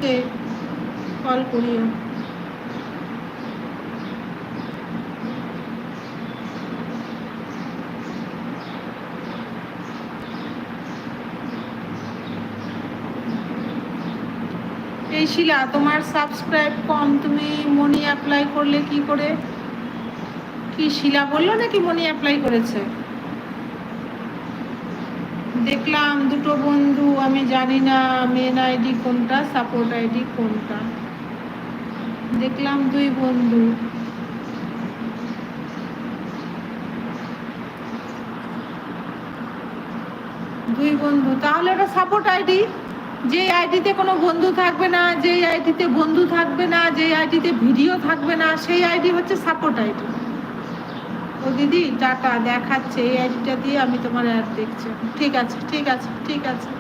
Call করিও। এই শিলা, তোমার সাবস্ক্রাইব কম, তুমি মনি অ্যাপ্লাই করলে কি করে? কি শিলা বললো নাকি মনি অ্যাপ্লাই করেছে? দেখলাম দুটো বন্ধু, আমি জানি না মেন আইডি কোনটা, সাপোর্ট আইডি কোনটা। দেখলাম দুই বন্ধু। দুই বন্ধু, তাহলে ওটা সাপোর্ট আইডি। যে আইডিতে কোনো বন্ধু থাকবে না, যে আইডিতে বন্ধু থাকবে না, যে আইডিতে ভিডিও থাকবে না, সেই আইডি হচ্ছে সাপোর্ট আইডি। ও দিদি টাটা, দেখাচ্ছে এই আইডিটা দিয়ে আমি তোমার অ্যাড দেখছি। ঠিক আছে ঠিক আছে ঠিক আছে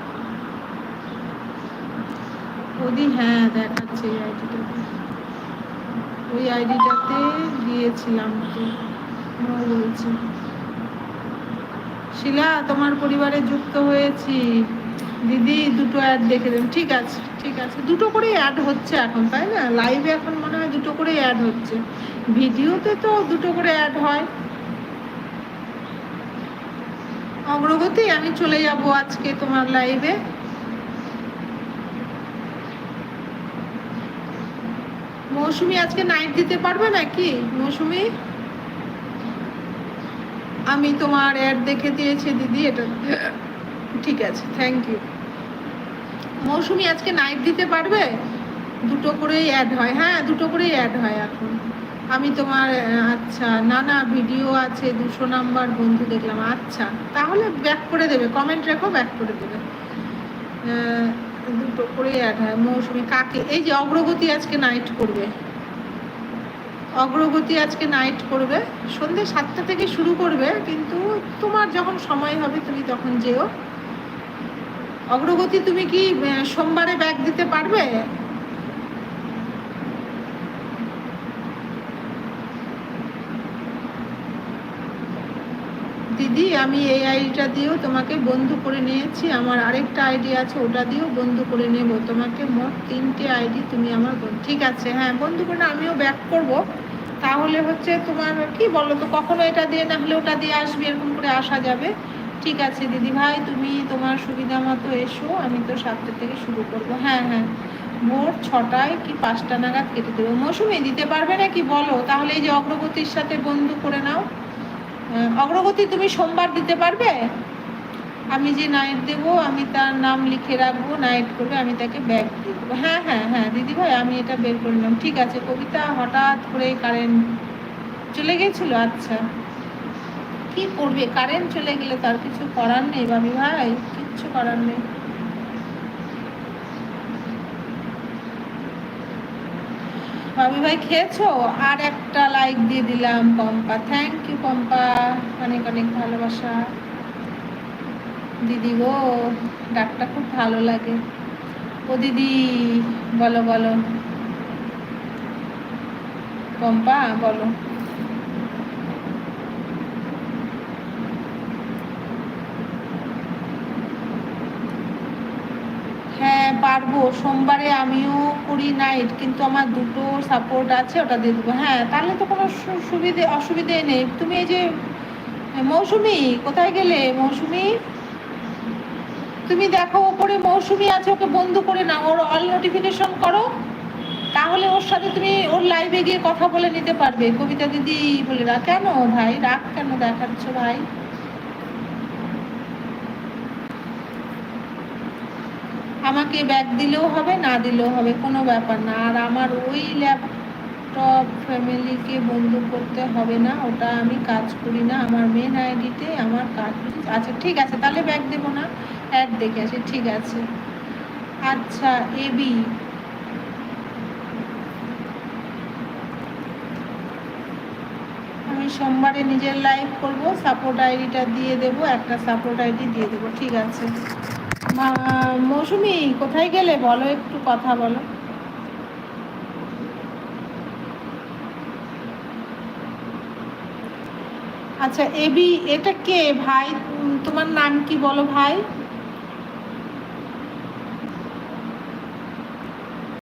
ওদি, হ্যাঁ দেখাচ্ছে এই আইডিটা, ওই আইডিটাতে দিয়েছিলাম তো। ও বলছি শিলা তোমার পরিবারে যুক্ত হয়েছি দিদি, দুটো অ্যাড দেখে দেন। ঠিক আছে ঠিক আছে, দুটো করে অ্যাড হচ্ছে এখন, তাই না? লাইভে এখন মনে হয় দুটো করে অ্যাড হচ্ছে, ভিডিওতে তো দুটো করে অ্যাড হয়। অগ্রগতি, আমি চলে যাব আজকে তোমার লাইভে। মৌসুমি আজকে নাইট দিতে পারবে নাকি? মৌসুমি, আমি তোমার অ্যাড দেখে দিয়েছি দিদি, এটা ঠিক আছে, থ্যাংক ইউ। মৌসুমি আজকে নাইট দিতে পারবে? দুটো করেই অ্যাড হয়, হ্যাঁ দুটো করেই অ্যাড হয় এখন। আমি তোমার, আচ্ছা না না ভিডিও আছে, 200 নাম্বার বন্ধু দেখলাম। আচ্ছা তাহলে ব্যাক করে দেবে, কমেন্ট রেখো, ব্যাক করে দেবে। দুটো করে অ্যাড হয়। মৌসুমি কাকে? এই যে অগ্রগতি আজকে নাইট করবে, অগ্রগতি আজকে নাইট করবে, সন্ধ্যে 7টা থেকে শুরু করবে, কিন্তু তোমার যখন সময় হবে তুমি তখন যেও। অগ্রগতি, তুমি কি সোমবারে ব্যাগ দিতে পারবে? দিদি আমি এই আইডিটা দিয়েও তোমাকে বন্ধু করে নিয়েছি, আমার আরেকটা আইডি আছে ওটা দিয়েও বন্ধু করে নেব তোমাকে, মোট 3টে আইডি তুমি আমার বন্ধু। ঠিক আছে, হ্যাঁ বন্ধু করে আমিও ব্যাক করব। তাহলে হচ্ছে তোমার কি বলো তো, কখনো এটা দিয়ে না হলে ওটা দিয়ে আসবে, এরকম করে আসা যাবে। ঠিক আছে দিদি ভাই, তুমি তোমার সুবিধা মতো এসো, আমি তো 7টা থেকে শুরু করব। হ্যাঁ হ্যাঁ, ভোর 6টায় কি 5টা নাগাদ কেটে দেবো। মৌসুমি দিতে পারবে নাকি বলো, তাহলে এই যে অগ্রগতির সাথে বন্ধু করে নাও। অগ্রগতি, তুমি সোমবার দিতে পারবে? আমি যে নাইট দেব আমি তার নাম লিখে রাখবো, নাইট করবে, আমি তাকে ব্যাগ দিয়ে দেবো। হ্যাঁ হ্যাঁ হ্যাঁ দিদি ভাই, আমি এটা বের করে নিলাম। ঠিক আছে কবিতা, হঠাৎ করে কারেন্ট চলে গেছিল। আচ্ছা কি করবে, কারেন্ট চলে গেলে তার কিছু করার নেই ভাবি ভাই, কিচ্ছু করার নেই। ভাবি ভাই খেয়েছো? আর একটা লাইক দিয়ে দিলাম পম্পা, থ্যাংক ইউ পম্পা, অনেক অনেক ভালোবাসা। দিদি গো, ডাকটা খুব ভালো লাগে। ও দিদি বলো বলো, পম্পা বলো। হ্যাঁ পারবো, সোমবারে আমিও করি নাইট, কিন্তু আমার দুটো সাপোর্ট আছে, ওটা দিয়ে দেবো। হ্যাঁ তাহলে তো কোনো অসুবিধে নেই। তুমি এই যে মৌসুমি, কোথায় গেলে মৌসুমি? তুমি দেখো ওপরে মৌসুমি আছে, ওকে বন্ধ করে নাও, ওর অল নোটিফিকেশন করো, তাহলে ওর সাথে তুমি ওর লাইভে গিয়ে কথা বলে নিতে পারবে। কবিতা দিদি বলে রাখ, কেন ভাই রাগ কেন দেখাচ্ছ ভাই? আমাকে ব্যাগ দিলেও হবে, না দিলেও হবে, কোনো ব্যাপার না। আর আমার ওই ল্যাপটপ ফ্যামিলিকে বন্ধ করতে হবে না, ওটা আমি কাজ করি না, আমার মেন আইডিতে আমার কাজ। আচ্ছা ঠিক আছে, তাহলে ব্যাগ দেবো না, অ্যাড দেখে আসি। ঠিক আছে আচ্ছা এবি, আমি সোমবারে নিজের লাইভ করব, সাপোর্ট আইডিটা দিয়ে দেবো, একটা সাপোর্ট আইডি দিয়ে দেবো। ঠিক আছে মৌসুমি, কোথায় গেলে বলো, একটু কথা বলো। আচ্ছা এবি, এটা কে ভাই? তোমার নাম কি বলো ভাই?